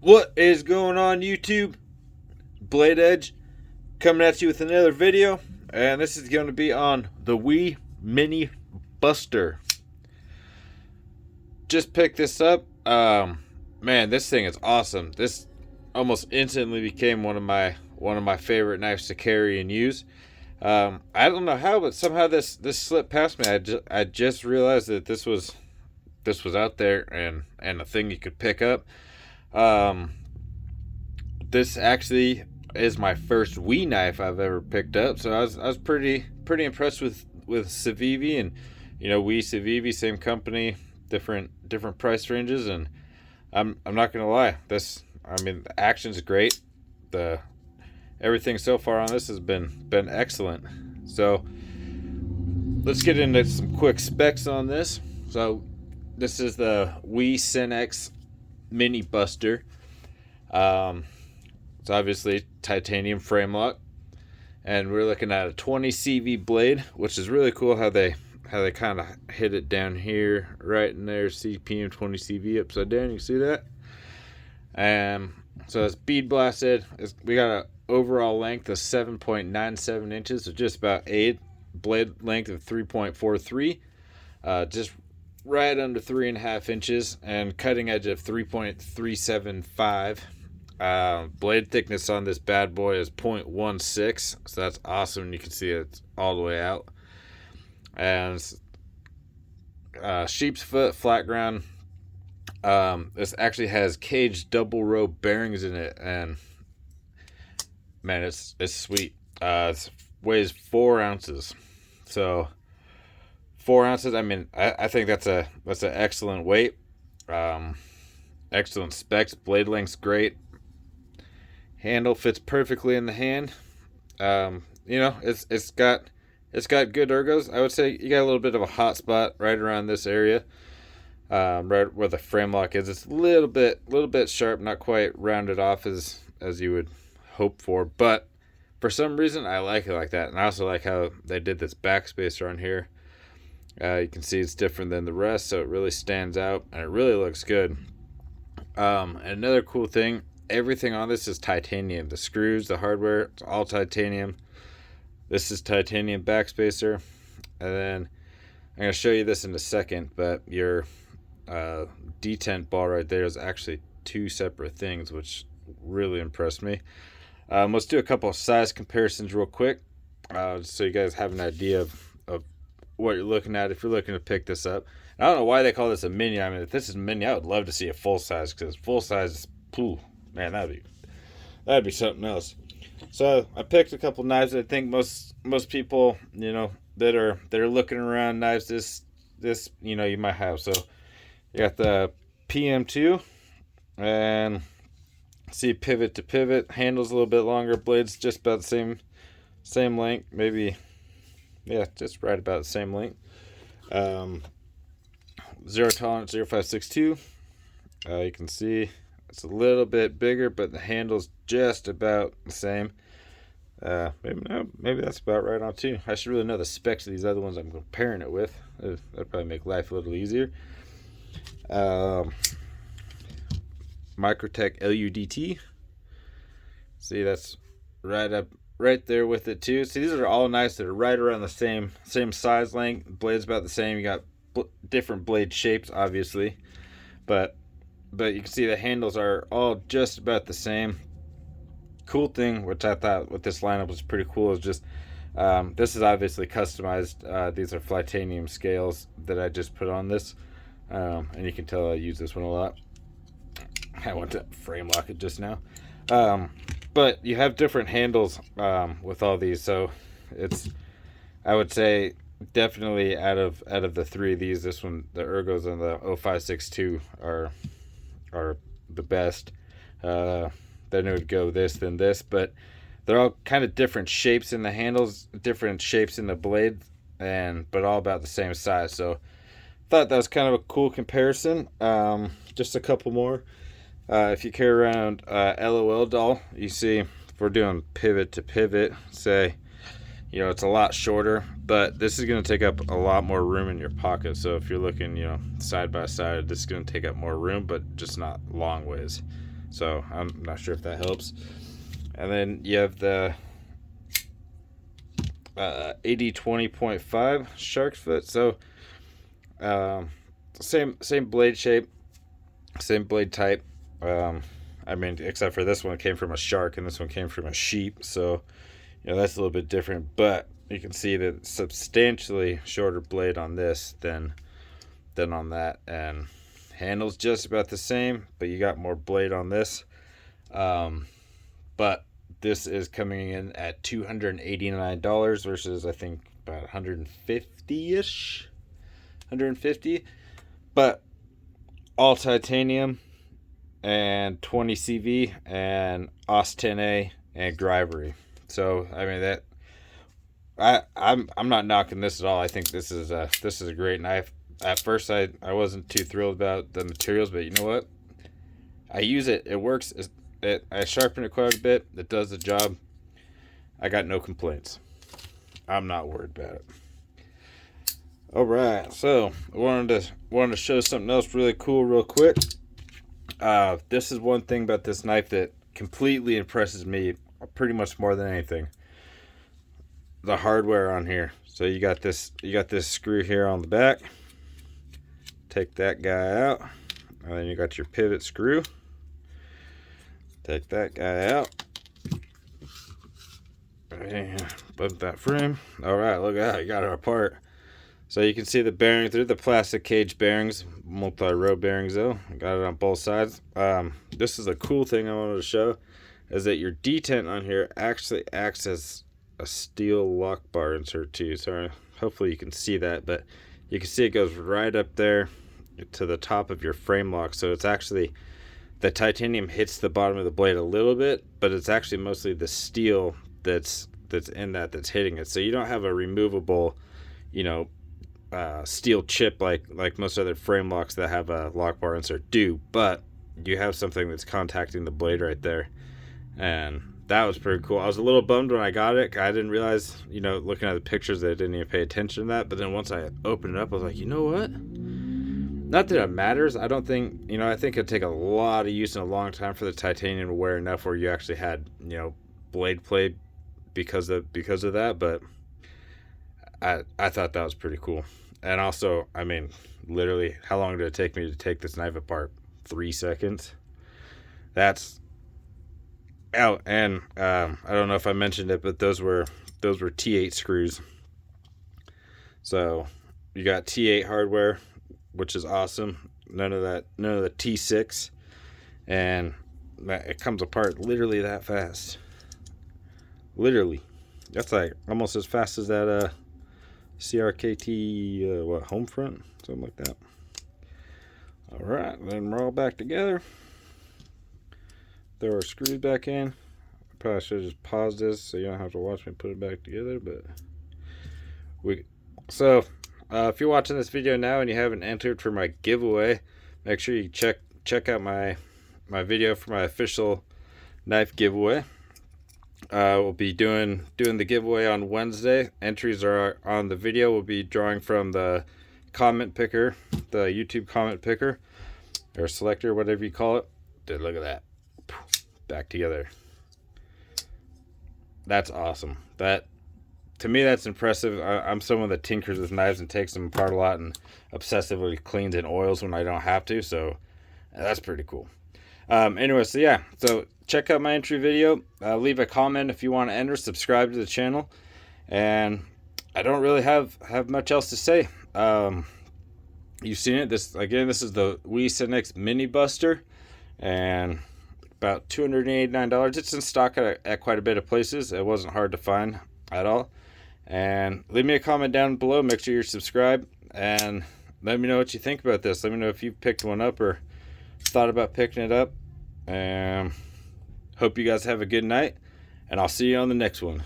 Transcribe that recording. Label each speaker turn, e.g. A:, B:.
A: What is going on, YouTube? Blade Edge coming at you with another video, and this is going to be on the Wii Mini Buster. Just picked this up. Man, this thing is awesome. This almost instantly became one of my favorite knives to carry and use. I don't know how, but somehow this slipped past me. I just realized that this was out there and a thing you could pick up. This actually is my first Wii knife I've ever picked up, so I was pretty impressed with Civivi, and Wii Civivi, same company, different price ranges, and I'm not gonna lie, the action's great. Everything so far on this has been excellent. So let's get into some quick specs on this. So this is the Wii Snecx Mini Buster. It's obviously titanium frame lock, and we're looking at a 20 CV blade, which is really cool how they kind of hit it down here, right in there, CPM 20 CV upside down. You can see that. So it's bead blasted. We got an overall length of 7.97 inches, so just about 8. Blade length of 3.43, just right under 3.5 inches, and cutting edge of 3.375. Blade thickness on this bad boy is 0.16, so that's awesome. You can see it's all the way out. And sheep's foot, flat ground. This actually has caged double row bearings in it, and man, it's sweet. It weighs 4 ounces, so 4 ounces. I think that's an excellent weight. Excellent specs. Blade length's great. Handle fits perfectly in the hand. It's got good ergos. I would say you got a little bit of a hot spot right around this area, right where the frame lock is. It's a little bit sharp, not quite rounded off as you would hope for, but for some reason I like it like that. And I also like how they did this backspacer on here. You can see it's different than the rest, so it really stands out and it really looks good. And another cool thing, everything on this is titanium. The screws, the hardware, it's all titanium. This is titanium backspacer. And then I'm going to show you this in a second, but your detent ball right there is actually 2 separate things, which really impressed me. Let's do a couple of size comparisons real quick, so you guys have an idea of what you're looking at if you're looking to pick this up. And I don't know why they call this a mini. If this is a mini, I would love to see a full size, because full size, man, that'd be something else. So I picked a couple knives that I think most people, that are looking around knives this you might have. So you got the PM2, and see pivot to pivot. Handle's a little bit longer. Blade's just about the same length, maybe. Yeah, just right about the same length. Zero tolerance 0562. You can see it's a little bit bigger, but the handle's just about the same. Maybe that's about right on too. I should really know the specs of these other ones I'm comparing it with. That'd probably make life a little easier. Microtech LUDT. See, that's right there with it too. See, these are all nice. They're right around the same size length. Blade's about the same. You got different blade shapes, obviously, but you can see the handles are all just about the same. Cool thing, which I thought with this lineup was pretty cool, is just this is obviously customized. These are titanium scales that I just put on this, and you can tell I use this one a lot. I went to frame lock it just now. But you have different handles with all these, so I would say definitely out of the 3 of these, this one, the ergos on the 0562 are the best. Then it would go this, then this, but they're all kind of different shapes in the handles, different shapes in the blade, but all about the same size. So thought that was kind of a cool comparison. Just a couple more. If you carry around LOL doll, you see if we're doing pivot to pivot, say, it's a lot shorter, but this is going to take up a lot more room in your pocket. So if you're looking, side by side, this is going to take up more room, but just not long ways. so I'm not sure if that helps. And then you have the 80/20.5 shark's foot. So same blade shape, same blade type. I mean, except for this one came from a shark and this one came from a sheep, so that's a little bit different. But you can see that substantially shorter blade on this than on that, and handle's just about the same, but you got more blade on this. But this is coming in at $289 versus I think about 150-ish, 150. But all titanium and 20 CV and OS 10A and Grivery. So I mean that I'm not knocking this at all. I think this is a great knife. At first I wasn't too thrilled about the materials, but you know what? I use it. It works. I sharpen it quite a bit. It does the job. I got no complaints. I'm not worried about it. All right, so I wanted to show something else really cool real quick. This is one thing about this knife that completely impresses me, pretty much more than anything. The hardware on here. So you got this screw here on the back. Take that guy out, and then you got your pivot screw. Take that guy out. And bump that frame. All right, look at that. You got it apart. So you can see the bearings. They're the plastic cage bearings, multi-row bearings though. Got it on both sides. This is a cool thing I wanted to show, is that your detent on here actually acts as a steel lock bar insert too. So hopefully you can see that, but you can see it goes right up there to the top of your frame lock. So it's actually, the titanium hits the bottom of the blade a little bit, but it's actually mostly the steel that's in that's hitting it. So you don't have a removable, steel chip like most other frame locks that have a lock bar insert do, but you have something that's contacting the blade right there, and that was pretty cool. I was a little bummed when I got it. I didn't realize, looking at the pictures, that I didn't even pay attention to that. But then once I opened it up, I was like, you know what? Not that it matters. I don't think, I think it'd take a lot of use and a long time for the titanium to wear enough where you actually had, blade play because of that. But I thought that was pretty cool. And also, I mean, literally, how long did it take me to take this knife apart? 3 seconds. That's out. And I don't know if I mentioned it, but those were T8 screws. So you got T8 hardware, which is awesome. None of the T6, and it comes apart literally that fast. Literally, that's like almost as fast as that CRKT home front, something like that. All right, then we're all back together. Throw our screws back in. I probably should have just paused this so you don't have to watch me put it back together. But if you're watching this video now and you haven't entered for my giveaway, make sure you check out my video for my official knife giveaway. We'll be doing the giveaway on Wednesday. Entries are on the video. We'll be drawing from the comment picker, the YouTube comment picker, or selector, whatever you call it. Dude, look at that. Back together. That's awesome. To me, that's impressive. I'm someone that tinkers with knives and takes them apart a lot and obsessively cleans and oils when I don't have to. So that's pretty cool. Anyway, so check out my entry video. Leave a comment if you want to enter. Subscribe to the channel. And I don't really have much else to say. You've seen it. This is the Snecx Mini Buster, and about $289. It's in stock at quite a bit of places. It wasn't hard to find at all. And leave me a comment down below. Make sure you're subscribed, and let me know what you think about this. Let me know if you've picked one up or thought about picking it up. And hope you guys have a good night, and I'll see you on the next one.